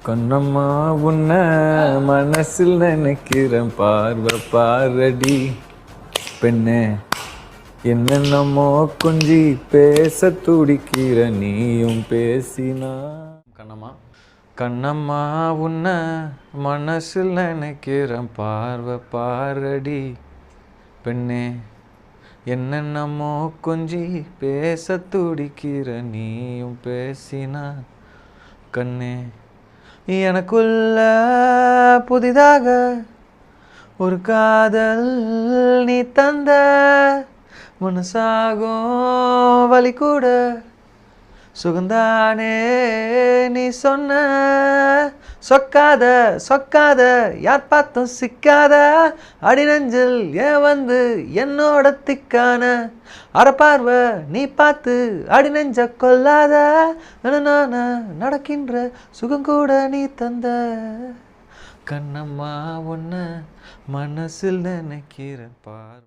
கண்ணம்மா உன்ன மனசில் நினைக்கிறேன் பார்வை பாரடி பெண்ணே என்னென்னமோ கொஞ்சி பேச துடிக்கிற நீயும் பேசினா. கண்ணம்மா கண்ணம்மா உன்ன மனசில் நினைக்கிறேன் பார்வை பாரடி பெண்ணே என்னென்னமோ கொஞ்சி பேச துடிக்கிற நீயும் பேசினா. கண்ணே எனக்குள்ள புதிதாக ஒரு காதல் நீ தந்த மனசாகும் வலி கூட சுகந்தானே நீ சொன்ன. சொக்காத சொக்காத யார் பார்த்தும் சிக்காத அடிநெஞ்சில் ஏன் வந்து என்னோட திக்கான அறப்பார்வை நீ பார்த்து அடிநெஞ்ச கொல்லாத நடக்கின்ற சுகம் கூட நீ தந்த. கண்ணம்மா உன்ன மனசில் நினைக்கிற பார்.